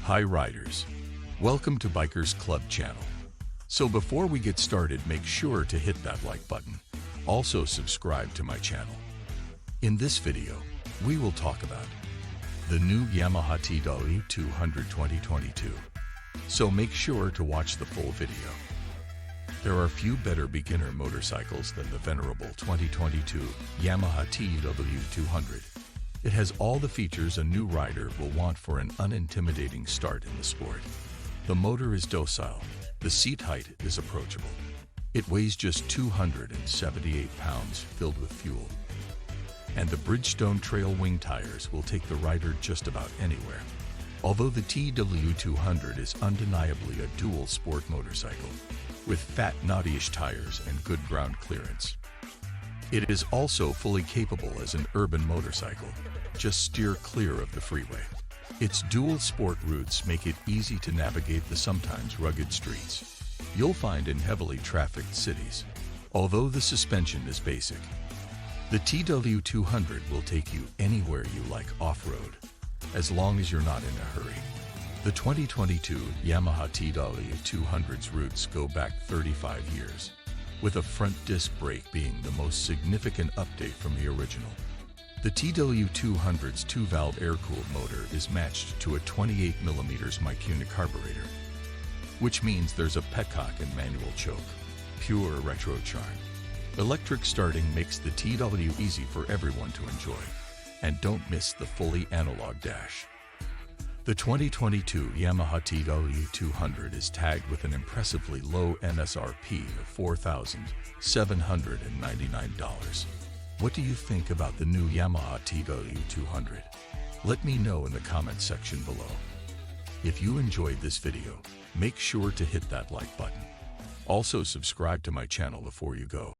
Hi riders, welcome to Bikers Club channel. So before we get started, make sure to hit that like button. Also subscribe to my channel. In this video, we will talk about the new Yamaha TW200 2022. So make sure to watch the full video. There are few better beginner motorcycles than the venerable 2022 Yamaha TW200. It has all the features a new rider will want for an unintimidating start in the sport. The motor is docile, the seat height is approachable. It weighs just 278 pounds filled with fuel. And the Bridgestone trail wing tires will take the rider just about anywhere. Although the TW200 is undeniably a dual sport motorcycle, with fat Naughty-ish tires and good ground clearance. It is also fully capable as an urban motorcycle. Just steer clear of the freeway. Its dual sport routes make it easy to navigate the sometimes rugged streets you'll find in heavily trafficked cities. Although the suspension is basic, the TW200 will take you anywhere you like off-road, as long as you're not in a hurry. The 2022 Yamaha TW200's roots go back 35 years, with a front disc brake being the most significant update from the original. The TW200's 2-valve air-cooled motor is matched to a 28mm Mikuni carburetor, which means there's a petcock and manual choke. Pure retro charm. Electric starting makes the TW easy for everyone to enjoy. And don't miss the fully analog dash. The 2022 Yamaha TW200 is tagged with an impressively low MSRP of $4,799. What do you think about the new Yamaha TW200? Let me know in the comment section below. If you enjoyed this video, make sure to hit that like button. Also subscribe to my channel before you go.